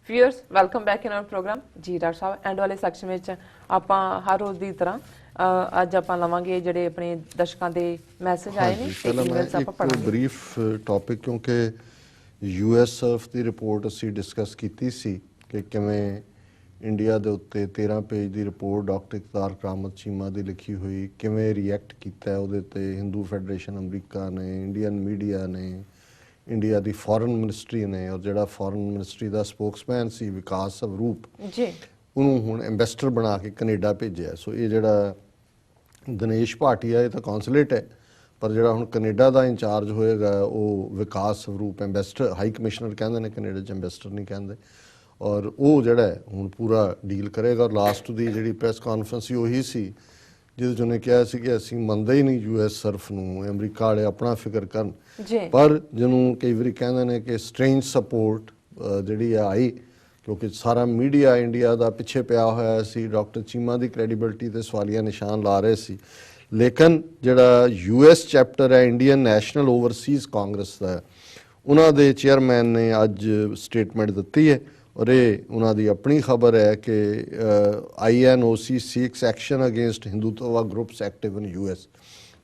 Viewers welcome back in our program जी doctor साहब and वाले सैक्शन में ਆਪਾਂ हर रोज़ की तरह ਅੱਜ ਆਪਾਂ ਲਵਾਂਗੇ ਜਿਹੜੇ ਆਪਣੇ ਦਰਸ਼ਕਾਂ ਦੇ ਮੈਸੇਜ ਆਏ ਨੇ ਤੇ ਈਮੇਲਸ ਆਪਾਂ ਪੜਾਂਗੇ ਬਰੀਫ ਟੌਪਿਕ ਕਿਉਂਕਿ ਯੂਐਸ ਸਰਫ ਦੀ ਰਿਪੋਰਟ ਅਸੀਂ ਡਿਸਕਸ ਕੀਤੀ ਸੀ ਕਿ ਕਿਵੇਂ ਇੰਡੀਆ ਦੇ ਉੱਤੇ 13 ਪੇਜ ਦੀ ਰਿਪੋਰਟ ਡਾਕਟਰ ਇਕਤਾਰ ਕਰਾਮਤ ਚੀਮਾ ਦੀ ਲਿਖੀ ਹੋਈ ਕਿਵੇਂ ਰਿਐਕਟ ਕੀਤਾ ਉਹਦੇ ਤੇ ਹਿੰਦੂ ਫੈਡਰੇਸ਼ਨ ਅਮਰੀਕਾ ਨੇ ਇੰਡੀਅਨ ਮੀਡੀਆ ਨੇ ਇੰਡੀਆ ਦੀ ਫੋਰਨ ਮਿਨਿਸਟਰੀ ਨੇ ਔਰ ਜਿਹੜਾ ਫੋਰਨ ਮਿਨਿਸਟਰੀ ਦਾ ਸਪੋਕਸਮੈਨ ਸੀ ਵਿਕਾਸ ਸਵਰੂਪ ਜੀ ਉਹਨੂੰ ਹੁਣ ਐਂਬੈਸਡਰ ਬਣਾ ਕੇ ਕੈਨੇਡਾ ਭੇਜਿਆ। ਸੋ ਇਹ ਜਿਹੜਾ ਦਿਨੇਸ਼ ਭਾਟੀਆ ਇਹ ਤਾਂ ਕੌਂਸੂਲੇਟ ਹੈ ਪਰ ਜਿਹੜਾ ਹੁਣ ਕੈਨੇਡਾ ਦਾ ਇੰਚਾਰਜ ਹੋਏਗਾ ਉਹ ਵਿਕਾਸ ਸਵਰੂਪ ਐਂਬੈਸਡਰ ਹਾਈ ਕਮਿਸ਼ਨਰ ਕਹਿੰਦੇ ਨੇ ਕੈਨੇਡਾ 'ਚ ਐਂਬੈਸਡਰ ਨਹੀਂ ਕਹਿੰਦੇ ਔਰ ਉਹ ਜਿਹੜਾ ਹੁਣ ਪੂਰਾ ਡੀਲ ਕਰੇਗਾ। ਲਾਸਟ ਦੀ ਜਿਹੜੀ ਪ੍ਰੈਸ ਕਾਨਫਰੰਸ ਸੀ ਉਹੀ ਸੀ ਜਿਹਦੇ 'ਚ ਉਹਨੇ ਕਿਹਾ ਸੀ ਕਿ ਅਸੀਂ ਮੰਨਦੇ ਹੀ ਨਹੀਂ ਯੂਐਸ ਸਰਫ ਨੂੰ ਅਮਰੀਕਾ ਵਾਲੇ ਆਪਣਾ ਫਿਕਰ ਕਰਨ ਪਰ ਜਿਹਨੂੰ ਕਈ ਵਾਰੀ ਕਹਿੰਦੇ ਨੇ ਕਿ ਸਟ੍ਰੇਂਜ ਸਪੋਰਟ ਜਿਹੜੀ ਆਈ ਕਿਉਂਕਿ ਸਾਰਾ ਮੀਡੀਆ ਇੰਡੀਆ ਦਾ ਪਿੱਛੇ ਪਿਆ ਹੋਇਆ ਸੀ ਡਾਕਟਰ ਚੀਮਾ ਦੀ ਕ੍ਰੈਡੀਬਿਲਿਟੀ ਤੇ ਸਵਾਲੀਆ ਨਿਸ਼ਾਨ ਲਾ ਰਹੇ ਸੀ ਲੇਕਿਨ ਜਿਹੜਾ ਯੂਐਸ ਚੈਪਟਰ ਹੈ ਇੰਡੀਅਨ ਨੈਸ਼ਨਲ ਓਵਰਸੀਜ਼ ਕਾਂਗਰਸ ਦਾ ਉਹਨਾਂ ਦੇ ਚੇਅਰਮੈਨ ਨੇ ਅੱਜ ਸਟੇਟਮੈਂਟ ਦਿੱਤੀ ਹੈ ਔਰ ਇਹ ਉਹਨਾਂ ਦੀ ਆਪਣੀ ਖਬਰ ਹੈ ਕਿ INOC seeks action against Hindutva groups active in US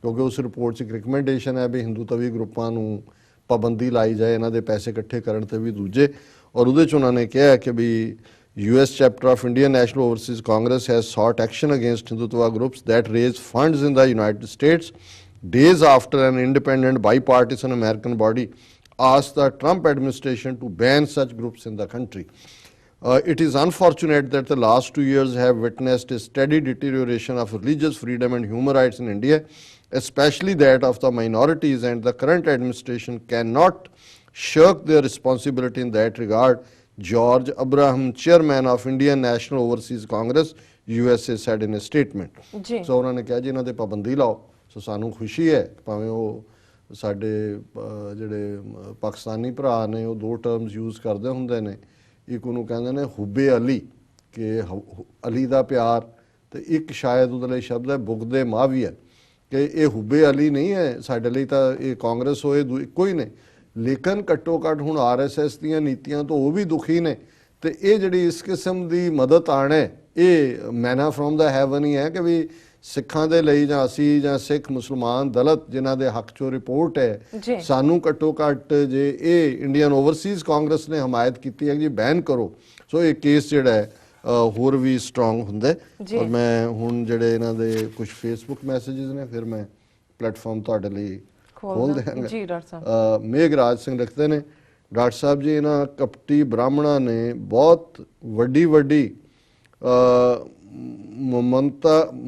ਕਿਉਂਕਿ ਉਸ ਰਿਪੋਰਟ 'ਚ ਇੱਕ ਰਿਕਮੈਂਡੇਸ਼ਨ ਹੈ ਵੀ ਹਿੰਦੂਤਵੀ ਗਰੁੱਪਾਂ ਨੂੰ ਪਾਬੰਦੀ ਲਾਈ ਜਾਏ ਇਹਨਾਂ ਦੇ ਪੈਸੇ ਇਕੱਠੇ ਕਰਨ ਤੇ ਵੀ ਦੂਜੇ ਔਰ ਉਹਦੇ 'ਚ ਉਹਨਾਂ ਨੇ ਕਿਹਾ ਕਿ ਵੀ US chapter of Indian National Overseas Congress has sought action against Hindutva groups that raise funds in the United States days after an independent bipartisan American body asked the Trump administration to ban such groups in the country. It is unfortunate that the last 2 years have witnessed a steady deterioration of religious freedom and human rights in India, especially that of the minorities, and the current administration cannot shirk their responsibility in that regard. George Abraham, chairman of Indian National Overseas Congress, USA, said in a statement. So ਉਹਨਾਂ ਨੇ ਕਿਹਾ ਜੀ ਇਹਨਾਂ ਤੇ ਪਾਬੰਦੀ ਲਾਓ ਸੋ ਸਾਨੂੰ ਖੁਸ਼ੀ ਹੈ ਭਾਵੇਂ ਉਹ ਸਾਡੇ ਜਿਹੜੇ ਪਾਕਿਸਤਾਨੀ ਭਰਾ ਨੇ ਉਹ ਦੋ ਟਰਮਸ ਯੂਜ਼ ਕਰਦੇ ਹੁੰਦੇ ਨੇ ਇੱਕ ਉਹਨੂੰ ਕਹਿੰਦੇ ਨੇ ਹੁੱਬੇ ਅਲੀ ਕਿ ਅਲੀ ਦਾ ਪਿਆਰ ਤੇ ਇੱਕ ਸ਼ਾਇਦ ਉਹਦੇ ਲਈ ਸ਼ਬਦ ਹੈ ਬੁਗਦੇ ਮਾਵੀਆ ਕਿ ਇਹ ਹੁੱਬੇ ਅਲੀ ਨਹੀਂ ਹੈ ਸਾਡੇ ਲਈ ਤਾਂ ਇਹ ਕਾਂਗਰਸ ਹੋਏ ਇੱਕੋ ਹੀ ਨੇ ਲੇਕਿਨ ਘੱਟੋ ਘੱਟ ਹੁਣ RSS ਦੀਆਂ ਨੀਤੀਆਂ ਤੋਂ ਉਹ ਵੀ ਦੁਖੀ ਨੇ ਤੇ ਇਹ ਜਿਹੜੀ ਇਸ ਕਿਸਮ ਦੀ ਮਦਦ ਆਣੇ ਇਹ ਮੈਨਾ ਫਰੋਮ ਦਾ ਹੈਵਨ ਹੀ ਹੈ ਕਿ ਵੀ ਸਿੱਖਾਂ ਦੇ ਲਈ ਜਾਂ ਅਸੀਂ ਜਾਂ ਸਿੱਖ ਮੁਸਲਮਾਨ ਦਲਿਤ ਜਿਨ੍ਹਾਂ ਦੇ ਹੱਕ 'ਚੋਂ ਰਿਪੋਰਟ ਹੈ ਸਾਨੂੰ ਘੱਟੋ ਘੱਟ ਜੇ ਇਹ ਇੰਡੀਅਨ ਓਵਰਸੀਜ਼ ਕਾਂਗਰਸ ਨੇ ਹਮਾਇਤ ਕੀਤੀ ਹੈ ਜੀ ਬੈਨ ਕਰੋ ਸੋ ਇਹ ਕੇਸ ਜਿਹੜਾ ਹੈ ਹੋਰ ਵੀ ਸਟਰੋਂਗ ਹੁੰਦਾ ਔਰ ਮੈਂ ਹੁਣ ਜਿਹੜੇ ਇਹਨਾਂ ਦੇ ਕੁਝ ਫੇਸਬੁੱਕ ਮੈਸੇजेस ਨੇ ਫਿਰ ਮੈਂ ਪਲੇਟਫਾਰਮ ਤੁਹਾਡੇ ਲਈ ਖੋਲ ਦਿਆਂਗਾ ਜੀ ਡਾਕਟਰ ਸਾਹਿਬ ਮੇਘਰਾਜ ਸਿੰਘ ਲਿਖਦੇ ਨੇ ਡਾਕਟਰ ਸਾਹਿਬ ਜੀ ਇਹਨਾਂ ਕਪਟੀ ਬ੍ਰਾਹਮਣਾਂ ਨੇ ਬਹੁਤ ਵੱਡੀ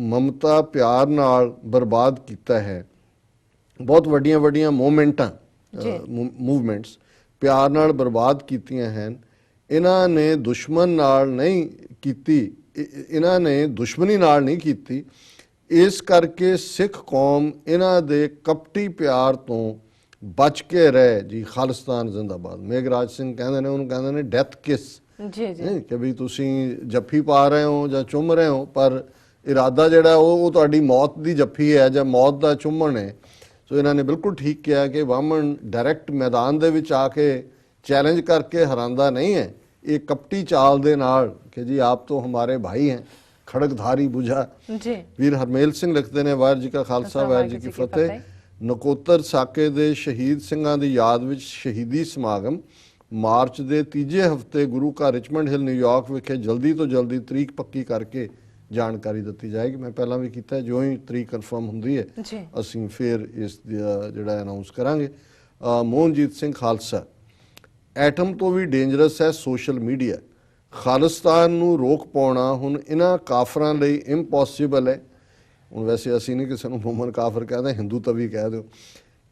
ਮਮਤਾ ਪਿਆਰ ਨਾਲ ਬਰਬਾਦ ਕੀਤਾ ਹੈ ਬਹੁਤ ਵੱਡੀਆਂ ਮੂਵਮੈਂਟਸ ਪਿਆਰ ਨਾਲ ਬਰਬਾਦ ਕੀਤੀਆਂ ਹਨ ਇਹਨਾਂ ਨੇ ਦੁਸ਼ਮਣ ਨਾਲ ਨਹੀਂ ਕੀਤੀ ਇਹਨਾਂ ਨੇ ਦੁਸ਼ਮਣੀ ਨਾਲ ਨਹੀਂ ਕੀਤੀ ਇਸ ਕਰਕੇ ਸਿੱਖ ਕੌਮ ਇਹਨਾਂ ਦੇ ਕਪਟੀ ਪਿਆਰ ਤੋਂ ਬਚ ਕੇ ਰਹੇ ਜੀ ਖਾਲਿਸਤਾਨ ਜ਼ਿੰਦਾਬਾਦ ਮੇਘਰਾਜ ਸਿੰਘ ਕਹਿੰਦੇ ਨੇ ਉਹਨੂੰ ਕਹਿੰਦੇ ਨੇ ਡੈਥ ਕਿਸ ਜੀ ਕਿ ਵੀ ਤੁਸੀਂ ਜੱਫੀ ਪਾ ਰਹੇ ਹੋ ਜਾਂ ਚੁੰਮ ਰਹੇ ਹੋ ਪਰ ਇਰਾਦਾ ਜਿਹੜਾ ਉਹ ਤੁਹਾਡੀ ਮੌਤ ਦੀ ਜੱਫੀ ਹੈ ਜਾਂ ਮੌਤ ਦਾ ਚੁੰਮਣ ਹੈ ਸੋ ਇਹਨਾਂ ਨੇ ਬਿਲਕੁਲ ਠੀਕ ਕਿਹਾ ਕਿ ਵਾਮਨ ਡਾਇਰੈਕਟ ਮੈਦਾਨ ਦੇ ਵਿੱਚ ਆ ਕੇ ਚੈਲੰਜ ਕਰਕੇ ਹਰਾਂਦਾ ਨਹੀਂ ਹੈ ਇਹ ਕਪਟੀ ਚਾਲ ਦੇ ਨਾਲ ਕਿ ਜੀ ਆਪ ਤੋਂ ਹਮਾਰੇ ਭਾਈ हैं ਖੜਕਧਾਰੀ ਬੁਝਾ ਵੀਰ ਹਰਮੇਲ ਸਿੰਘ ਲਿਖਦੇ ਨੇ ਵਾਹਿਗੁਰੂ ਜੀ ਕਾ ਖਾਲਸਾ ਵਾਹਿਗੁਰੂ ਜੀ ਕੀ ਫਤਿਹ ਨਕੋਤਰ ਸਾਕੇ ਦੇ ਸ਼ਹੀਦ ਸਿੰਘਾਂ ਦੀ ਯਾਦ ਵਿੱਚ ਸ਼ਹੀਦੀ ਸਮਾਗਮ ਮਾਰਚ ਦੇ ਤੀਜੇ ਹਫਤੇ ਗੁਰੂ ਘਰ ਰਿਚਮੰਡ ਹਿੱਲ ਨਿਊਯਾਰਕ ਵਿਖੇ ਜਲਦੀ ਤੋਂ ਜਲਦੀ ਤਰੀਕ ਪੱਕੀ ਕਰਕੇ ਜਾਣਕਾਰੀ ਦਿੱਤੀ ਜਾਏਗੀ ਮੈਂ ਪਹਿਲਾਂ ਵੀ ਕੀਤਾ ਜੋ ਹੀ ਤਰੀਕ ਕਨਫਰਮ ਹੁੰਦੀ ਹੈ ਅਸੀਂ ਫਿਰ ਇਸ ਜਿਹੜਾ ਅਨਾਉਂਸ ਕਰਾਂਗੇ ਮੋਹਨਜੀਤ ਸਿੰਘ ਖਾਲਸਾ ਐਟਮ ਤੋਂ ਵੀ ਡੇਂਜਰਸ ਹੈ ਸੋਸ਼ਲ ਮੀਡੀਆ ਖਾਲਿਸਤਾਨ ਨੂੰ ਰੋਕ ਪਾਉਣਾ ਹੁਣ ਇਹਨਾਂ ਕਾਫਰਾਂ ਲਈ ਇੰਪੋਸੀਬਲ ਹੈ ਹੁਣ ਵੈਸੇ ਅਸੀਂ ਨਹੀਂ ਕਿਸੇ ਨੂੰ ਮੂਮਨ ਕਾਫਰ ਕਹਿੰਦੇ ਹਿੰਦੂ ਤਵੀ ਕਹਿ ਦਿਓ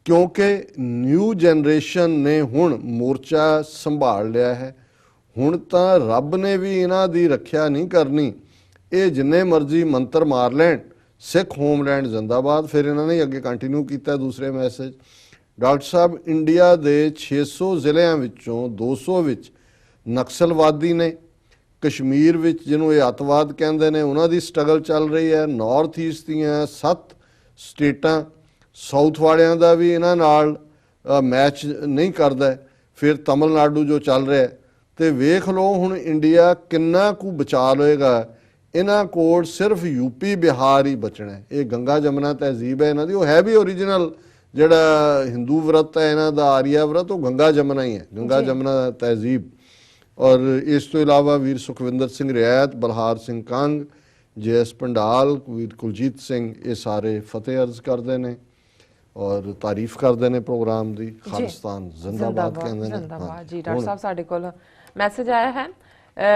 ਕਿਉਂਕਿ ਨਿਊ ਜਨਰੇਸ਼ਨ ਨੇ ਹੁਣ ਮੋਰਚਾ ਸੰਭਾਲ ਲਿਆ ਹੈ ਹੁਣ ਤਾਂ ਰੱਬ ਨੇ ਵੀ ਇਹਨਾਂ ਦੀ ਰੱਖਿਆ ਨਹੀਂ ਕਰਨੀ ਇਹ ਜਿੰਨੇ ਮਰਜ਼ੀ ਮੰਤਰ ਮਾਰ ਲੈਣ ਸਿੱਖ ਹੋਮਲੈਂਡ ਜ਼ਿੰਦਾਬਾਦ ਫਿਰ ਇਹਨਾਂ ਨੇ ਅੱਗੇ ਕੰਟੀਨਿਊ ਕੀਤਾ ਦੂਸਰੇ ਮੈਸੇਜ ਡਾਕਟਰ ਸਾਹਿਬ ਇੰਡੀਆ ਦੇ 600 ਜ਼ਿਲ੍ਹਿਆਂ ਵਿੱਚੋਂ 200 ਵਿੱਚ ਨਕਸਲਵਾਦੀ ਨੇ ਕਸ਼ਮੀਰ ਵਿੱਚ ਜਿਹਨੂੰ ਇਹ ਅੱਤਵਾਦ ਕਹਿੰਦੇ ਨੇ ਉਹਨਾਂ ਦੀ ਸਟਰਗਲ ਚੱਲ ਰਹੀ ਹੈ ਨਾਰਥ ਈਸਟ ਦੀਆਂ 7 ਸਟੇਟਾਂ ਸਾਊਥ ਵਾਲਿਆਂ ਦਾ ਵੀ ਇਹਨਾਂ ਨਾਲ ਮੈਚ ਨਹੀਂ ਕਰਦਾ ਫਿਰ ਤਮਿਲਨਾਡੂ ਜੋ ਚੱਲ ਰਿਹਾ ਤੇ ਵੇਖ ਲਓ ਹੁਣ ਇੰਡੀਆ ਕਿੰਨਾ ਕੁ ਬਚਾ ਲਏਗਾ। ਇਹਨਾਂ ਕੋਲ ਸਿਰਫ ਯੂਪੀ ਬਿਹਾਰ ਹੀ ਬਚਣਾ ਹੈ। ਇਹ ਗੰਗਾ ਜਮਨਾ ਤਹਿਜ਼ੀਬ ਹੈ ਇਹਨਾਂ ਦੀ, ਉਹ ਹੈ ਵੀ ਓਰੀਜਨਲ ਜਿਹੜਾ ਹਿੰਦੂ ਵਰਤ ਹੈ ਇਹਨਾਂ ਦਾ ਆਰੀਆ ਵਰਤ, ਉਹ ਗੰਗਾ ਜਮਨਾ ਹੀ ਹੈ, ਗੰਗਾ ਜਮਨਾ ਤਹਿਜ਼ੀਬ। ਔਰ ਇਸ ਤੋਂ ਇਲਾਵਾ ਵੀਰ ਸੁਖਵਿੰਦਰ ਸਿੰਘ ਰਿਆਤ, ਬਲਹਾਰ ਸਿੰਘ ਕੰਗ, JS ਪੰਡਾਲ, ਵੀਰ ਕੁਲਜੀਤ ਸਿੰਘ, ਇਹ ਸਾਰੇ ਫਤਿਹ ਅਰਜ਼ ਕਰਦੇ ਨੇ ਔਰ ਤਾਰੀਫ ਕਰਦੇ ਨੇ ਪ੍ਰੋਗਰਾਮ ਦੀ। ਖਾਲਿਸਤਾਨ ਜ਼ਿੰਦਾਬਾਦ ਕਹਿੰਦੇ ਨੇ। ਜ਼ਿੰਦਾਬਾਦ ਜੀ। ਡਾਕਟਰ ਸਾਹਿਬ ਸਾਡੇ ਕੋਲ ਮੈਸੇਜ ਆਇਆ ਹੈ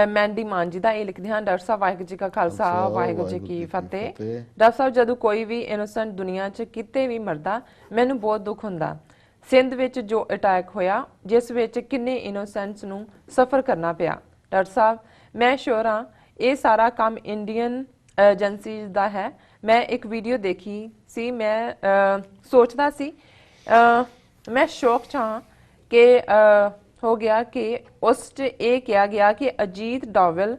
ਮੈਂਡੀ ਮਾਨ ਜੀ ਦਾ, ਇਹ ਲਿਖਦੇ ਹਨ, ਡਾਕਟਰ ਸਾਹਿਬ ਵਾਹਿਗੁਰੂ ਜੀ ਕਾ ਖਾਲਸਾ ਵਾਹਿਗੁਰੂ ਜੀ ਕੀ ਫਤਿਹ। ਡਾਕਟਰ ਸਾਹਿਬ ਜਦੋਂ ਕੋਈ ਵੀ ਇਨੋਸੈਂਟ ਦੁਨੀਆ 'ਚ ਕਿਤੇ ਵੀ ਮਰਦਾ ਮੈਨੂੰ ਬਹੁਤ ਦੁੱਖ ਹੁੰਦਾ। ਸਿੰਧ ਵਿੱਚ ਜੋ ਅਟੈਕ ਹੋਇਆ ਜਿਸ ਵਿੱਚ ਕਿੰਨੇ ਇਨੋਸੈਂਟਸ ਨੂੰ ਸਫਰ ਕਰਨਾ ਪਿਆ। ਡਾਕਟਰ ਸਾਹਿਬ ਮੈਂ ਸ਼ੋਰ ਹਾਂ ਇਹ ਸਾਰਾ ਕੰਮ ਇੰਡੀਅਨ ਏਜੰਸੀਜ਼ ਦਾ ਹੈ। ਮੈਂ ਇੱਕ ਵੀਡੀਓ ਦੇਖੀ ਸੀ, ਮੈਂ ਸੋਚਦਾ ਸੀ, ਮੈਂ ਸ਼ੌਕ 'ਚ ਹਾਂ ਕਿ ਹੋ ਗਿਆ ਕਿ ਉਸ 'ਚ ਇਹ ਕਿਹਾ ਗਿਆ ਕਿ ਅਜੀਤ ਡੋਵਲ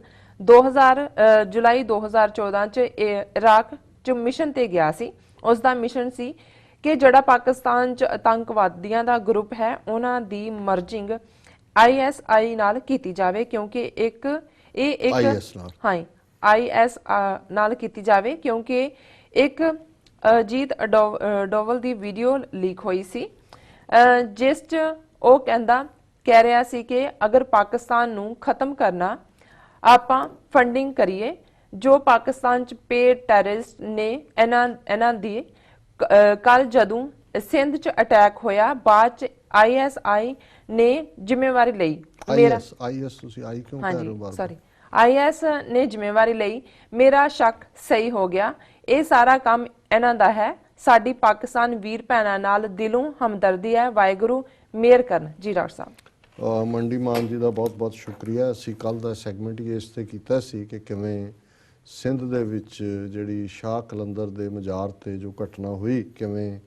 ਜੁਲਾਈ 2014 ਚ ਇਰਾਕ ਚ ਮਿਸ਼ਨ ਤੇ ਗਿਆ ਸੀ। ਉਸ ਦਾ ਮਿਸ਼ਨ ਸੀ ਕਿ ਜਿਹੜਾ ਪਾਕਿਸਤਾਨ ਚ ਆਤੰਕਵਾਦੀਆਂ ਦਾ ਗਰੁੱਪ ਹੈ ਉਹਨਾਂ ਦੀ ਮਰਜਿੰਗ ISI ਨਾਲ ਕੀਤੀ ਜਾਵੇ, ਕਿਉਂਕਿ IS ਨਾਲ ਕੀਤੀ ਜਾਵੇ, ਕਿਉਂਕਿ ਇੱਕ ਅਜੀਤ ਡੋਵਲ ਦੀ ਵੀਡੀਓ ਲੀਕ ਹੋਈ ਸੀ ਜਿਸ 'ਚ ਉਹ ਕਹਿ ਰਿਹਾ ਸੀ ਕਿ ਅਗਰ ਪਾਕਿਸਤਾਨ ਨੂੰ ਖਤਮ ਕਰਨਾ ਆਪਾਂ ਫੰਡਿੰਗ ਕਰੀਏ। ਜੋ ਪਾਕਿਸਤਾਨ 'ਚ ਪੇਡ ਟੈਰਰਿਸਟ ਨੇ ਇਹਨਾਂ ਦੀ ਕੱਲ ਜਦੋਂ ਸਿੰਧ 'ਚ ਅਟੈਕ ਹੋਇਆ ਬਾਅਦ 'ਚ ISI ਨੇ ਜ਼ਿੰਮੇਵਾਰੀ ਲਈ। IS ਨੇ ਜ਼ਿੰਮੇਵਾਰੀ ਲਈ। ਮੇਰਾ ਸ਼ੱਕ ਸਹੀ ਹੋ ਗਿਆ। ਇਹ ਸਾਰਾ ਕੰਮ ਇਹਨਾਂ ਦਾ ਹੈ। ਸਾਡੀ ਪਾਕਿਸਤਾਨ ਵੀਰ ਭੈਣਾਂ ਨਾਲ ਦਿਲੋਂ ਹਮਦਰਦੀ ਹੈ। ਵਾਹਿਗੁਰੂ ਮਿਹਰ ਕਰਨ ਜੀ। ਡਾਕਟਰ ਸਾਹਿਬ ਮੰਡੀ ਮਾਨ ਜੀ ਦਾ ਬਹੁਤ ਬਹੁਤ ਸ਼ੁਕਰੀਆ। ਅਸੀਂ ਕੱਲ ਦਾ ਸੈਗਮੈਂਟ ਹੀ ਇਸ ਤੇ ਕੀਤਾ ਸੀ ਕਿ ਕਿਵੇਂ ਸਿੰਧ ਦੇ ਵਿੱਚ ਜਿਹੜੀ ਸ਼ਾਹ ਕਲੰਦਰ ਦੇ ਮਜ਼ਾਰ ਤੇ ਜੋ ਘਟਨਾ ਹੋਈ, ਕਿਵੇਂ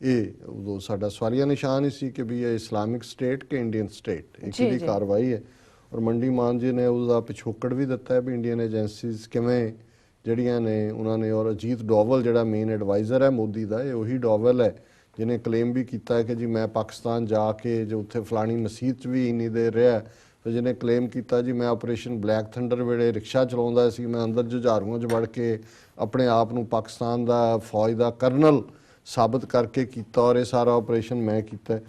ਇਹ ਉਦੋਂ ਸਾਡਾ ਸਵਾਲੀਆ ਨਿਸ਼ਾਨ ਹੀ ਸੀ ਕਿ ਵੀ ਇਹ ਇਸਲਾਮਿਕ ਸਟੇਟ ਕਿ ਇੰਡੀਅਨ ਸਟੇਟ, ਇੱਕ ਦੀ ਕਾਰਵਾਈ ਹੈ। ਔਰ ਮੰਡੀ ਮਾਨ ਜੀ ਨੇ ਉਹਦਾ ਪਿਛੋਕੜ ਵੀ ਦਿੱਤਾ ਹੈ ਵੀ ਇੰਡੀਅਨ ਏਜੰਸੀਜ਼ ਕਿਵੇਂ ਜਿਹੜੀਆਂ ਨੇ ਉਹਨਾਂ ਨੇ। ਔਰ ਅਜੀਤ ਡੋਵਲ ਜਿਹੜਾ ਮੇਨ ਐਡਵਾਈਜ਼ਰ ਹੈ ਮੋਦੀ ਦਾ, ਇਹ ਉਹੀ ਡੋਵਲ ਹੈ ਜਿਹਨੇ ਕਲੇਮ ਵੀ ਕੀਤਾ ਹੈ ਕਿ ਜੀ ਮੈਂ ਪਾਕਿਸਤਾਨ ਜਾ ਕੇ ਜੋ ਉੱਥੇ ਫਲਾਣੀ ਮਸਜਿਦ 'ਚ ਵੀ ਇੰਨੀ ਦੇਰ ਰਿਹਾ, ਤੇ ਜਿਹਨੇ ਕਲੇਮ ਕੀਤਾ ਜੀ ਮੈਂ ਆਪਰੇਸ਼ਨ ਬਲੈਕ ਥੰਡਰ ਵੇਲੇ ਰਿਕਸ਼ਾ ਚਲਾਉਂਦਾ ਸੀ, ਮੈਂ ਅੰਦਰ ਜੁਝਾਰੂਆਂ 'ਚ ਵੜ ਕੇ ਆਪਣੇ ਆਪ ਨੂੰ ਪਾਕਿਸਤਾਨ ਦਾ ਫੌਜ ਦਾ ਕਰਨਲ ਸਾਬਤ ਕਰਕੇ ਕੀਤਾ ਔਰ ਇਹ ਸਾਰਾ ਆਪਰੇਸ਼ਨ ਮੈਂ ਕੀਤਾ।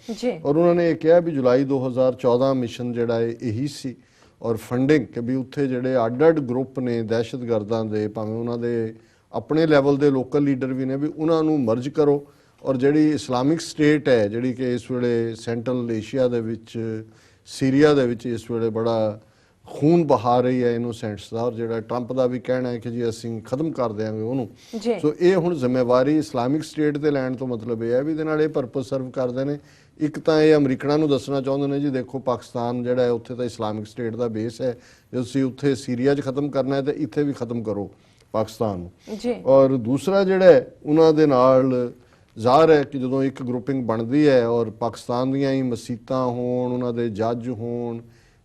ਔਰ ਉਹਨਾਂ ਨੇ ਇਹ ਕਿਹਾ ਵੀ ਜੁਲਾਈ 2014 ਮਿਸ਼ਨ ਜਿਹੜਾ ਇਹੀ ਸੀ। ਔਰ ਫੰਡਿੰਗ ਕਿ ਵੀ ਉੱਥੇ ਜਿਹੜੇ ਅੱਡ-ਅੱਡ ਗਰੁੱਪ ਨੇ ਦਹਿਸ਼ਤਗਰਦਾਂ ਦੇ, ਭਾਵੇਂ ਉਹਨਾਂ ਦੇ ਆਪਣੇ ਲੈਵਲ ਦੇ ਲੋਕਲ ਲੀਡਰ ਵੀ ਨੇ, ਵੀ ਉਹਨਾਂ ਨੂੰ ਮਰਜ ਕਰੋ। ਔਰ ਜਿਹੜੀ ਇਸਲਾਮਿਕ ਸਟੇਟ ਹੈ ਜਿਹੜੀ ਕਿ ਇਸ ਵੇਲੇ ਸੈਂਟਰਲ ਏਸ਼ੀਆ ਦੇ ਵਿੱਚ, ਸੀਰੀਆ ਦੇ ਵਿੱਚ ਇਸ ਵੇਲੇ ਬੜਾ ਖੂਨ ਬਹਾ ਰਹੀ ਹੈ ਇਨੋਸੈਂਟਸ ਦਾ, ਔਰ ਜਿਹੜਾ ਟਰੰਪ ਦਾ ਵੀ ਕਹਿਣਾ ਹੈ ਕਿ ਜੀ ਅਸੀਂ ਖਤਮ ਕਰ ਦਿਆਂਗੇ ਉਹਨੂੰ। ਸੋ ਇਹ ਹੁਣ ਜ਼ਿੰਮੇਵਾਰੀ ਇਸਲਾਮਿਕ ਸਟੇਟ ਤੇ ਲੈਣ ਤੋਂ ਮਤਲਬ ਇਹ ਹੈ ਵੀ ਇਹਦੇ ਨਾਲ ਇਹ ਪਰਪਸ ਸਰਵ ਕਰਦੇ ਨੇ। ਇੱਕ ਤਾਂ ਇਹ ਅਮਰੀਕਨਾਂ ਨੂੰ ਦੱਸਣਾ ਚਾਹੁੰਦੇ ਨੇ ਜੀ ਦੇਖੋ ਪਾਕਿਸਤਾਨ ਜਿਹੜਾ ਹੈ ਉੱਥੇ ਤਾਂ ਇਸਲਾਮਿਕ ਸਟੇਟ ਦਾ ਬੇਸ ਹੈ, ਜੇ ਤੁਸੀਂ ਉੱਥੇ ਸੀਰੀਆ 'ਚ ਖਤਮ ਕਰਨਾ ਹੈ ਤਾਂ ਇੱਥੇ ਵੀ ਖਤਮ ਕਰੋ ਪਾਕਿਸਤਾਨ ਨੂੰ। ਔਰ ਦੂਸਰਾ ਜਿਹੜਾ ਹੈ ਉਹਨਾਂ ਦੇ ਨਾਲ ਜ਼ਾਹਰ ਹੈ ਕਿ ਜਦੋਂ ਇੱਕ ਗਰੁੱਪਿੰਗ ਬਣਦੀ ਹੈ ਔਰ ਪਾਕਿਸਤਾਨ ਦੀਆਂ ਹੀ ਮਸੀਤਾਂ ਹੋਣ, ਉਹਨਾਂ ਦੇ ਜੱਜ ਹੋਣ,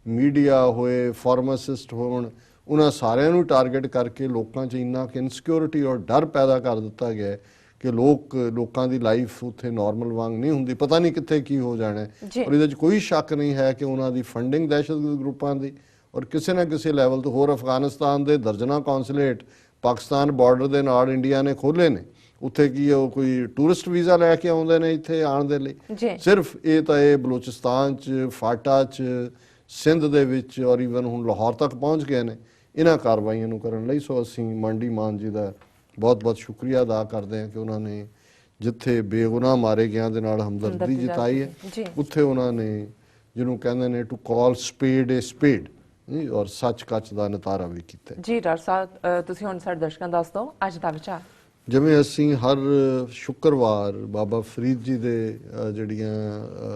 ਮੀਡੀਆ ਹੋਏ, ਫਾਰਮਾਸਿਸਟ ਹੋਣ, ਉਹਨਾਂ ਸਾਰਿਆਂ ਨੂੰ ਟਾਰਗੇਟ ਕਰਕੇ ਲੋਕਾਂ 'ਚ ਇੰਨਾ ਕਿ ਇਨਸਿਕਿਉਰਿਟੀ ਔਰ ਡਰ ਪੈਦਾ ਕਰ ਦਿੱਤਾ ਗਿਆ ਕਿ ਲੋਕਾਂ ਦੀ ਲਾਈਫ ਉੱਥੇ ਨਾਰਮਲ ਵਾਂਗ ਨਹੀਂ ਹੁੰਦੀ, ਪਤਾ ਨਹੀਂ ਕਿੱਥੇ ਕੀ ਹੋ ਜਾਣਾ। ਔਰ ਇਹਦੇ 'ਚ ਕੋਈ ਸ਼ੱਕ ਨਹੀਂ ਹੈ ਕਿ ਉਹਨਾਂ ਦੀ ਫੰਡਿੰਗ ਦਹਿਸ਼ਤਗਰਦ ਗਰੁੱਪਾਂ ਦੀ ਔਰ ਕਿਸੇ ਨਾ ਕਿਸੇ ਲੈਵਲ ਤੋਂ। ਹੋਰ ਅਫਗਾਨਿਸਤਾਨ ਦੇ ਦਰਜਨਾਂ ਕੌਂਸੂਲੇਟ ਪਾਕਿਸਤਾਨ ਬਾਰਡਰ ਦੇ ਨਾਲ ਇੰਡੀਆ ਨੇ ਖੋਲ੍ਹੇ ਨੇ। ਉੱਥੇ ਕੀ ਉਹ ਕੋਈ ਟੂਰਿਸਟ ਵੀਜ਼ਾ ਲੈ ਕੇ ਆਉਂਦੇ ਨੇ ਇੱਥੇ ਆਉਣ ਦੇ ਲਈ? ਸਿਰਫ ਇਹ ਤਾਂ ਇਹ ਬਲੋਚਿਸਤਾਨ 'ਚ, ਫਾਟਾ 'ਚ, ਸਿੰਧ ਦੇ ਵਿੱਚ ਔਰ ਈਵਨ ਹੁਣ ਲਾਹੌਰ ਤੱਕ ਪਹੁੰਚ ਗਏ ਨੇ ਇਹਨਾਂ ਕਾਰਵਾਈਆਂ ਨੂੰ ਕਰਨ ਲਈ। ਸੋ ਅਸੀਂ ਮੰਡੀ ਮਾਨ ਜੀ ਦਾ ਬਹੁਤ ਬਹੁਤ ਸ਼ੁਕਰੀਆ ਅਦਾ ਕਰਦੇ ਹਾਂ ਕਿ ਉਹਨਾਂ ਨੇ ਜਿੱਥੇ ਬੇਗੁਨਾਹ ਮਾਰੇ ਗਿਆਂ ਦੇ ਨਾਲ ਹਮਦਰਦੀ ਜਤਾਈ ਹੈ, ਉੱਥੇ ਉਹਨਾਂ ਨੇ ਜਿਹਨੂੰ ਕਹਿੰਦੇ ਨੇ ਟੂ ਕਾਲ ਸਪੇਡ ਏ ਸਪੇਡ ਔਰ ਸੱਚ ਕੱਚ ਦਾ ਨਿਤਾਰਾ ਵੀ ਕੀਤਾ ਜੀ। ਡਾਕਟਰ ਸਾਹਿਬ ਤੁਸੀਂ ਹੁਣ ਸਾਡੇ ਦਰਸ਼ਕਾਂ ਦੱਸ ਦਿਓ ਅੱਜ ਦਾ ਵਿਚਾਰ। ਜਿਵੇਂ ਅਸੀਂ ਹਰ ਸ਼ੁੱਕਰਵਾਰ ਬਾਬਾ ਫਰੀਦ ਜੀ ਦੇ ਜਿਹੜੀਆਂ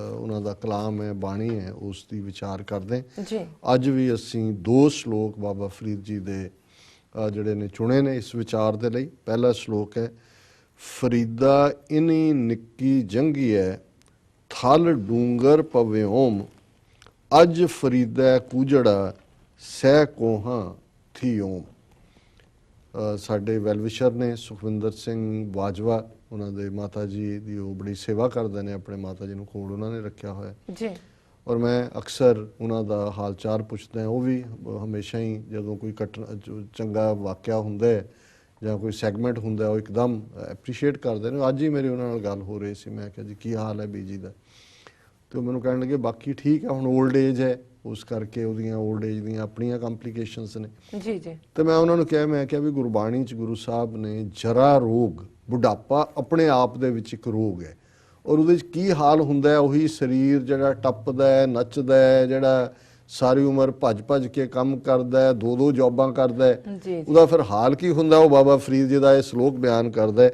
ਉਹਨਾਂ ਦਾ ਕਲਾਮ ਹੈ, ਬਾਣੀ ਹੈ, ਉਸ ਦੀ ਵਿਚਾਰ ਕਰਦੇ ਜੀ। ਅੱਜ ਵੀ ਅਸੀਂ 2 ਸ਼ਲੋਕ ਬਾਬਾ ਫਰੀਦ ਜੀ ਦੇ ਜਿਹੜੇ ਨੇ ਚੁਣੇ ਨੇ ਇਸ ਵਿਚਾਰ ਦੇ ਲਈ। ਪਹਿਲਾ ਸ਼ਲੋਕ ਹੈ, ਫਰੀਦਾ ਇਨੀ ਨਿੱਕੀ ਜੰਗੀ ਹੈ ਥਲ ਡੂੰਗਰ ਪਵਿਓਮ, ਅੱਜ ਫਰੀਦਾ ਕੂਜੜਾ ਸਹਿ ਕੋਹਾਂ ਥੀਓਮ। ਸਾਡੇ ਵੈਲਵਿਸ਼ਰ ਨੇ ਸੁਖਵਿੰਦਰ ਸਿੰਘ ਬਾਜਵਾ, ਉਹਨਾਂ ਦੇ ਮਾਤਾ ਜੀ ਦੀ ਉਹ ਬੜੀ ਸੇਵਾ ਕਰਦੇ ਨੇ, ਆਪਣੇ ਮਾਤਾ ਜੀ ਨੂੰ ਕੋਲ ਉਹਨਾਂ ਨੇ ਰੱਖਿਆ ਹੋਇਆ ਜੀ। ਔਰ ਮੈਂ ਅਕਸਰ ਉਹਨਾਂ ਦਾ ਹਾਲ ਚਾਲ ਪੁੱਛਦਾ, ਉਹ ਵੀ ਹਮੇਸ਼ਾ ਹੀ ਜਦੋਂ ਕੋਈ ਚੰਗਾ ਵਾਕਿਆ ਹੁੰਦਾ ਹੈ ਜਾਂ ਕੋਈ ਸੈਗਮੈਂਟ ਹੁੰਦਾ ਉਹ ਇੱਕਦਮ ਐਪਰੀਸ਼ੀਏਟ ਕਰਦੇ ਨੇ। ਅੱਜ ਹੀ ਮੇਰੀ ਉਹਨਾਂ ਨਾਲ ਗੱਲ ਹੋ ਰਹੀ ਸੀ, ਮੈਂ ਕਿਹਾ ਜੀ ਕੀ ਹਾਲ ਹੈ ਬੀਜੀ ਦਾ, ਤੇ ਉਹ ਮੈਨੂੰ ਕਹਿਣ ਲੱਗੇ ਬਾਕੀ ਠੀਕ ਹੈ, ਹੁਣ 올ਡ ਏਜ ਹੈ, ਉਸ ਕਰਕੇ ਉਹਦੀਆਂ 올ਡ ਏਜ ਦੀਆਂ ਆਪਣੀਆਂ ਕੰਪਲੀਕੇਸ਼ਨਸ ਨੇ। ਜੀ ਜੀ। ਤੇ ਮੈਂ ਉਹਨਾਂ ਨੂੰ ਕਿਹਾ, ਮੈਂ ਕਿਹਾ ਵੀ ਗੁਰਬਾਣੀ 'ਚ ਗੁਰੂ ਸਾਹਿਬ ਨੇ ਜਰਾ ਰੋਗ, ਬੁਢਾਪਾ ਆਪਣੇ ਆਪ ਦੇ ਵਿੱਚ ਇੱਕ ਰੋਗ ਹੈ, ਔਰ ਉਹਦੇ 'ਚ ਕੀ ਹਾਲ ਹੁੰਦਾ ਹੈ, ਉਹੀ ਸਰੀਰ ਜਿਹੜਾ ਟੱਪਦਾ ਹੈ, ਨੱਚਦਾ ਹੈ, ਜਿਹੜਾ ਸਾਰੀ ਉਮਰ ਭੱਜ ਭੱਜ ਕੇ ਕੰਮ ਕਰਦਾ ਹੈ, ਦੋ ਦੋ ਜੌਬਾਂ ਕਰਦਾ ਹੈ, ਉਹਦਾ ਫਿਰ ਹਾਲ ਕੀ ਹੁੰਦਾ। ਉਹ ਬਾਬਾ ਫਰੀਦ ਜੀ ਦਾ ਇਹ ਸ਼ਲੋਕ ਬਿਆਨ ਕਰਦਾ ਹੈ,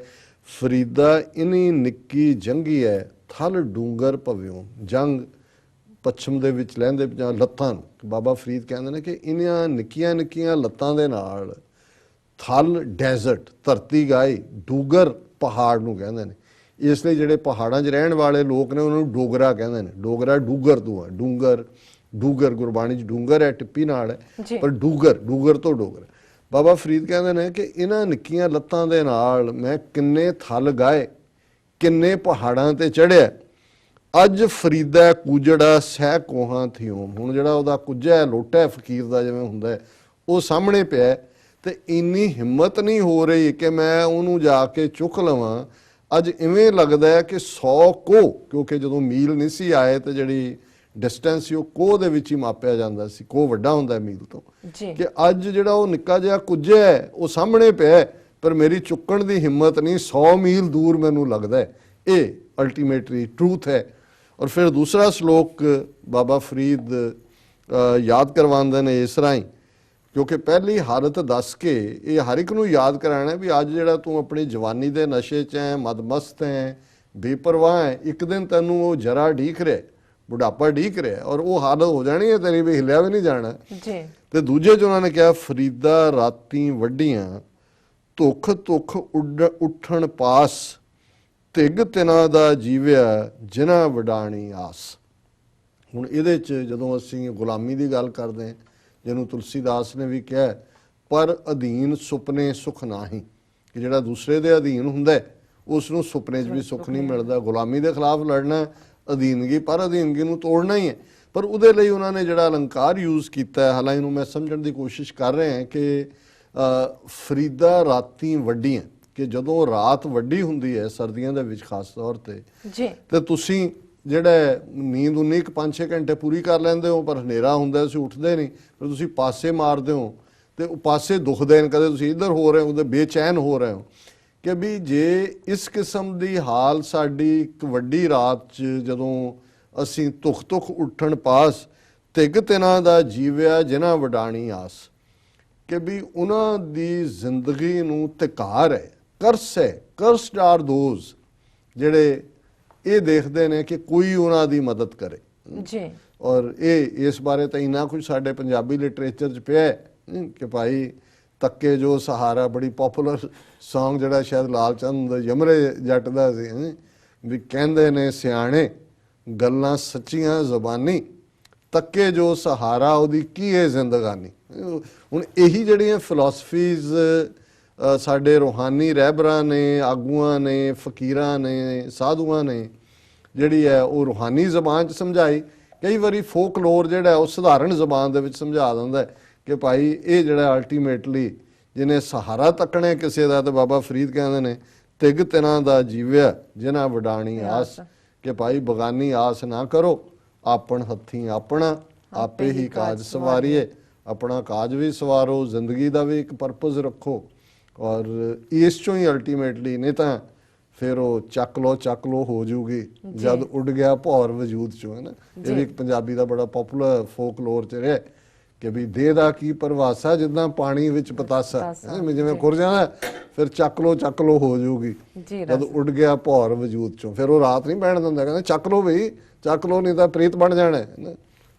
ਫਰੀਦਾ ਇਨੀ ਨਿੱਕੀ ਜੰਗੀ ਹੈ ਥਲ ਡੂੰਗਰ ਭਵਿਓ। ਜੰਗ ਪੱਛਮ ਦੇ ਵਿੱਚ ਲਹਿੰਦੇ ਜਾਂ ਲੱਤਾਂ ਨੂੰ, ਬਾਬਾ ਫਰੀਦ ਕਹਿੰਦੇ ਨੇ ਕਿ ਇਹਨਾਂ ਨਿੱਕੀਆਂ ਨਿੱਕੀਆਂ ਲੱਤਾਂ ਦੇ ਨਾਲ ਥਲ ਡੈਜ਼ਰਟ ਧਰਤੀ ਗਾਈ, ਡੂਗਰ ਪਹਾੜ ਨੂੰ ਕਹਿੰਦੇ ਨੇ। ਇਸ ਲਈ ਜਿਹੜੇ ਪਹਾੜਾਂ 'ਚ ਰਹਿਣ ਵਾਲੇ ਲੋਕ ਨੇ ਉਹਨਾਂ ਨੂੰ ਡੋਗਰਾ ਕਹਿੰਦੇ ਨੇ। ਡੋਗਰਾ ਡੂਗਰ ਤੋਂ ਹੈ, ਡੂੰਗਰ ਡੂਗਰ ਗੁਰਬਾਣੀ 'ਚ ਡੂੰਗਰ ਹੈ ਟਿੱਪੀ ਨਾਲ ਹੈ, ਪਰ ਡੂਗਰ ਡੂਗਰ ਤੋਂ ਡੋਗਰਾ। ਬਾਬਾ ਫਰੀਦ ਕਹਿੰਦੇ ਨੇ ਕਿ ਇਹਨਾਂ ਨਿੱਕੀਆਂ ਲੱਤਾਂ ਦੇ ਨਾਲ ਮੈਂ ਕਿੰਨੇ ਥਲ ਗਾਏ, ਕਿੰਨੇ ਪਹਾੜਾਂ ਤੇ ਚੜ੍ਹਿਆ, ਅੱਜ ਫਰੀਦਾ ਕੁਜੜਾ ਸਹਿ ਕੋਹਾਂ ਥਿਓਮ। ਹੁਣ ਜਿਹੜਾ ਉਹਦਾ ਕੁੱਜਾ ਹੈ, ਲੋਟਾ ਹੈ ਫਕੀਰ ਦਾ ਜਿਵੇਂ ਹੁੰਦਾ ਹੈ, ਉਹ ਸਾਹਮਣੇ ਪਿਆ, ਤੇ ਇੰਨੀ ਹਿੰਮਤ ਨਹੀਂ ਹੋ ਰਹੀ ਕਿ ਮੈਂ ਉਹਨੂੰ ਜਾ ਕੇ ਚੁੱਕ ਲਵਾਂ। ਅੱਜ ਇਵੇਂ ਲੱਗਦਾ ਹੈ ਕਿ 100 ਕੋਹ, ਕਿਉਂਕਿ ਜਦੋਂ ਮੀਲ ਨਹੀਂ ਸੀ ਆਏ ਤੇ ਜਿਹੜੀ ਡਿਸਟੈਂਸ ਸੀ ਉਹ ਕੋਹ ਦੇ ਵਿੱਚ ਹੀ ਮਾਪਿਆ ਜਾਂਦਾ ਸੀ, ਕੋਹ ਵੱਡਾ ਹੁੰਦਾ ਮੀਲ ਤੋਂ, ਕਿ ਅੱਜ ਜਿਹੜਾ ਉਹ ਨਿੱਕਾ ਜਿਹਾ ਕੁੱਜਾ ਹੈ ਉਹ ਸਾਹਮਣੇ ਪਿਆ, ਪਰ ਮੇਰੀ ਚੁੱਕਣ ਦੀ ਹਿੰਮਤ ਨਹੀਂ, 100 ਮੀਲ ਦੂਰ ਮੈਨੂੰ ਲੱਗਦਾ ਹੈ। ਇਹ ਅਲਟੀਮੇਟਲੀ ਟਰੂਥ ਹੈ। ਔਰ ਫਿਰ ਦੂਸਰਾ ਸ਼ਲੋਕ ਬਾਬਾ ਫਰੀਦ ਯਾਦ ਕਰਵਾਉਂਦੇ ਨੇ ਇਸ ਰਾਹੀਂ, ਕਿਉਂਕਿ ਪਹਿਲੀ ਹਾਲਤ ਦੱਸ ਕੇ ਇਹ ਹਰ ਇੱਕ ਨੂੰ ਯਾਦ ਕਰਾਉਣਾ ਵੀ ਅੱਜ ਜਿਹੜਾ ਤੂੰ ਆਪਣੀ ਜਵਾਨੀ ਦੇ ਨਸ਼ੇ 'ਚ ਹੈ, ਮਦਮਸਤ ਹੈ, ਬੇਪਰਵਾਹ ਹੈ, ਇੱਕ ਦਿਨ ਤੈਨੂੰ ਉਹ ਜਰਾ ਢੀਕ ਰਿਹਾ, ਬੁਢਾਪਾ ਢੀਕ ਰਿਹਾ, ਔਰ ਉਹ ਹਾਲਤ ਹੋ ਜਾਣੀ ਹੈ ਤੇਰੀ ਵੀ ਹਿੱਲਿਆ ਵੀ ਨਹੀਂ ਜਾਣਾ। ਤੇ ਦੂਜੇ 'ਚ ਉਹਨਾਂ ਨੇ ਕਿਹਾ, ਫਰੀਦਾ ਰਾਤੀ ਵੱਡੀਆਂ ਧੁੱਖ ਧੁੱਖ ਉੱਠਣ ਪਾਸ, ਧਿੱਗ ਤਿਨਾਂ ਦਾ ਜੀਵਿਆ ਜਿਨ੍ਹਾਂ ਵਡਾਣੀ ਆਸ। ਹੁਣ ਇਹਦੇ 'ਚ ਜਦੋਂ ਅਸੀਂ ਗੁਲਾਮੀ ਦੀ ਗੱਲ ਕਰਦੇ ਹਾਂ, ਜਿਹਨੂੰ ਤੁਲਸੀਦਾਸ ਨੇ ਵੀ ਕਿਹਾ, ਪਰ ਅਧੀਨ ਸੁਪਨੇ ਸੁਖ ਨਾਹੀਂ, ਕਿ ਜਿਹੜਾ ਦੂਸਰੇ ਦੇ ਅਧੀਨ ਹੁੰਦਾ ਉਸ ਨੂੰ ਸੁਪਨੇ 'ਚ ਵੀ ਸੁੱਖ ਨਹੀਂ ਮਿਲਦਾ। ਗੁਲਾਮੀ ਦੇ ਖਿਲਾਫ ਲੜਨਾ, ਅਧੀਨਗੀ ਪਰ ਅਧੀਨਗੀ ਨੂੰ ਤੋੜਨਾ ਹੀ ਹੈ। ਪਰ ਉਹਦੇ ਲਈ ਉਹਨਾਂ ਨੇ ਜਿਹੜਾ ਅਲੰਕਾਰ ਯੂਜ਼ ਕੀਤਾ ਹੈ, ਹਾਲਾਂਕਿ ਇਹਨੂੰ ਮੈਂ ਸਮਝਣ ਦੀ ਕੋਸ਼ਿਸ਼ ਕਰ ਰਿਹਾ ਹਾਂ ਕਿ ਫਰੀਦਾ ਰਾਤੀ ਵੱਡੀਆਂ, ਕਿ ਜਦੋਂ ਰਾਤ ਵੱਡੀ ਹੁੰਦੀ ਹੈ ਸਰਦੀਆਂ ਦੇ ਵਿੱਚ ਖਾਸ ਤੌਰ ਤੇ ਤੁਸੀਂ ਜਿਹੜਾ ਨੀਂਦ 5-6 ਘੰਟੇ ਪੂਰੀ ਕਰ ਲੈਂਦੇ ਹੋ, ਪਰ ਹਨੇਰਾ ਹੁੰਦਾ ਤੁਸੀਂ ਉੱਠਦੇ ਨਹੀਂ, ਫਿਰ ਤੁਸੀਂ ਪਾਸੇ ਮਾਰਦੇ ਹੋ ਤੇ ਉਹ ਪਾਸੇ ਦੁਖਦੇ ਨੇ, ਕਦੇ ਤੁਸੀਂ ਇੱਧਰ ਹੋ ਰਹੇ ਹੋ, ਉਹਦੇ ਬੇਚੈਨ ਹੋ ਰਹੇ ਹੋ। ਕਿ ਵੀ ਜੇ ਇਸ ਕਿਸਮ ਦੀ ਹਾਲ ਸਾਡੀ ਇੱਕ ਵੱਡੀ ਰਾਤ 'ਚ ਜਦੋਂ ਅਸੀਂ ਧੁੱਖ ਧੁੱਖ ਉੱਠਣ ਪਾਸ, ਧਿੱਗ ਤਿਨਾਂ ਦਾ ਜੀਵਿਆ ਜਿਨ੍ਹਾਂ ਵਡਾਣੀ ਆਸ, ਕਿ ਵੀ ਉਹਨਾਂ ਦੀ ਜ਼ਿੰਦਗੀ ਨੂੰ ਧਿਕਾਰ ਹੈ, ਕਰਸ ਹੈ। ਕਰਸਡ ਆਰ ਦੋਜ਼ ਜਿਹੜੇ ਇਹ ਦੇਖਦੇ ਨੇ ਕਿ ਕੋਈ ਉਹਨਾਂ ਦੀ ਮਦਦ ਕਰੇ ਜੀ। ਔਰ ਇਹ ਇਸ ਬਾਰੇ ਤਾਂ ਇੰਨਾ ਕੁਝ ਸਾਡੇ ਪੰਜਾਬੀ ਲਿਟਰੇਚਰ 'ਚ ਪਿਆ ਹੈ ਕਿ ਭਾਈ ਤੱਕੇ ਜੋ ਸਹਾਰਾ, ਬੜੀ ਪਪੂਲਰ ਸੌਂਗ ਜਿਹੜਾ ਸ਼ਾਇਦ ਲਾਲ ਚੰਦ ਯਮਰੇ ਜੱਟ ਦਾ ਸੀ, ਵੀ ਕਹਿੰਦੇ ਨੇ ਸਿਆਣੇ ਗੱਲਾਂ ਸੱਚੀਆਂ ਜ਼ਬਾਨੀ, ਤੱਕੇ ਜੋ ਸਹਾਰਾ ਉਹਦੀ ਕੀ ਹੈ ਜ਼ਿੰਦਗਾਨੀ। ਹੁਣ ਇਹੀ ਜਿਹੜੀਆਂ ਫਿਲਾਸਫੀਜ਼ ਸਾਡੇ ਰੂਹਾਨੀ ਰਹਿਬਰਾਂ ਨੇ, ਆਗੂਆਂ ਨੇ, ਫਕੀਰਾਂ ਨੇ, ਸਾਧੂਆਂ ਨੇ ਜਿਹੜੀ ਹੈ ਉਹ ਰੂਹਾਨੀ ਜ਼ਬਾਨ 'ਚ ਸਮਝਾਈ। ਕਈ ਵਾਰੀ ਫੋਕਲੋਰ ਜਿਹੜਾ ਉਹ ਸਧਾਰਨ ਜ਼ਬਾਨ ਦੇ ਵਿੱਚ ਸਮਝਾ ਦਿੰਦਾ ਕਿ ਭਾਈ ਇਹ ਜਿਹੜਾ ਅਲਟੀਮੇਟਲੀ ਜਿਹਨੇ ਸਹਾਰਾ ਤੱਕਣਾ ਕਿਸੇ ਦਾ, ਤੇ ਬਾਬਾ ਫਰੀਦ ਕਹਿੰਦੇ ਨੇ ਧਿੱਗ ਤਿਨਾਂ ਦਾ ਜੀਵਿਆ ਜਿਨ੍ਹਾਂ ਵਡਾਣੀ ਆਸ, ਕਿ ਭਾਈ ਬਗਾਨੀ ਆਸ ਨਾ ਕਰੋ, ਆਪਣ ਹੱਥੀਂ ਆਪਣਾ ਆਪੇ ਹੀ ਕਾਜ ਸਵਾਰੀਏ। ਆਪਣਾ ਕਾਜ ਵੀ ਸਵਾਰੋ, ਜ਼ਿੰਦਗੀ ਦਾ ਵੀ ਇੱਕ ਪਰਪਸ ਰੱਖੋ, ਔਰ ਇਸ ਚੋਂ ਹੀ ਅਲਟੀਮੇਟਲੀ, ਨਹੀਂ ਤਾਂ ਫਿਰ ਉਹ ਚੱਕ ਲੋ ਹੋ ਜੂਗੀ ਜਦ ਉੱਡ ਗਿਆ ਭੌਰ ਵਜੂਦ ਚੋਂ, ਹੈ ਨਾ। ਇਹ ਵੀ ਇੱਕ ਪੰਜਾਬੀ ਦਾ ਬੜਾ ਪਪੂਲਰ ਫੋਕਲੋਰ 'ਚ ਰਿਹਾ ਕਿ ਵੀ ਦੇਹ ਦਾ ਕੀ ਪਰਵਾਸਾ, ਜਿੱਦਾਂ ਪਾਣੀ ਵਿੱਚ ਪਤਾਸਾ, ਜਿਵੇਂ ਖੁਰ ਜਾਣਾ ਫਿਰ ਚੱਕ ਲੋ ਹੋ ਜੂਗੀ ਜਦ ਉੱਡ ਗਿਆ ਭੌਰ ਵਜੂਦ ਚੋਂ। ਫਿਰ ਉਹ ਰਾਤ ਨਹੀਂ ਬਹਿਣ ਦਿੰਦਾ, ਕਹਿੰਦਾ ਚੱਕ ਲੋ ਬਈ, ਚੱਕ ਲੋ, ਨਹੀਂ ਤਾਂ ਪ੍ਰੀਤ ਬਣ ਜਾਣਾ ਹੈ।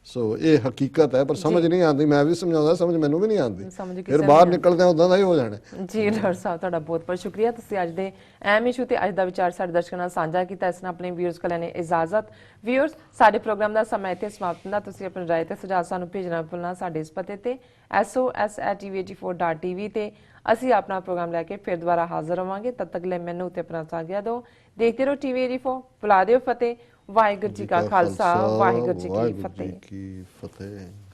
ਸੋ ਇਹ ਹਕੀਕਤ ਹੈ, ਪਰ ਸਮਝ ਨਹੀਂ ਆਉਂਦੀ। ਮੈਂ ਵੀ ਸਮਝਾਉਂਦਾ, ਸਮਝ ਮੈਨੂੰ ਵੀ ਨਹੀਂ ਆਉਂਦੀ, ਫਿਰ ਬਾਹਰ ਨਿਕਲਦੇ ਉਦਾਂ ਦਾ ਹੀ ਹੋ ਜਾਣਾ ਜੀ। ਡਾਕਟਰ ਸਾਹਿਬ ਤੁਹਾਡਾ ਬਹੁਤ ਬਹੁਤ ਸ਼ੁਕਰੀਆ, ਤੁਸੀਂ ਅੱਜ ਦੇ ਅਹਿਮ ਇਸ਼ੂ ਤੇ ਅੱਜ ਦਾ ਵਿਚਾਰ ਸਾਡੇ ਦਰਸ਼ਕਾਂ ਨਾਲ ਸਾਂਝਾ ਕੀਤਾ। ਇਸ ਨਾਲ ਆਪਣੇ ਵਿਊਅਰਸ ਕੋਲ ਲੈਣੇ ਇਜਾਜ਼ਤ। ਵਿਊਅਰਸ, ਸਾਡੇ ਪ੍ਰੋਗਰਾਮ ਦਾ ਸਮਾਂ ਇੱਥੇ ਸਮਾਪਤ ਹੁੰਦਾ। ਤੁਸੀਂ ਆਪਣੀ ਰਾਏ ਤੇ ਸੁਝਾਅ ਸਾਨੂੰ ਭੇਜਣਾ ਭੁੱਲਣਾ ਸਾਡੇ ਇਸ ਪਤੇ ਤੇ sos@tv84.tv ਤੇ ਅਸੀਂ ਆਪਣਾ ਪ੍ਰੋਗਰਾਮ ਲੈ ਕੇ ਫਿਰ ਦੁਬਾਰਾ ਹਾਜ਼ਰ ਹੋਵਾਂਗੇ। ਤਦ ਤੱਕ ਲਈ ਮੈਨੂੰ ਤੇ ਆਪਣਾ ਸਾਥ ਦਿਓ। ਦੇਖਦੇ ਰਹੋ TV84, ਬੁਲਾ ਦਿਓ ਫਤਿਹ। ਵਾਹਿਗੁਰੂ ਜੀ ਕਾ ਖਾਲਸਾ ਵਾਹਿਗੁਰੂ ਜੀ ਕੀ ਵਾਹਿਗੁਰੂ ਫਤਿਹ। ਜੀ ਕੀ ਫਤਿਹ।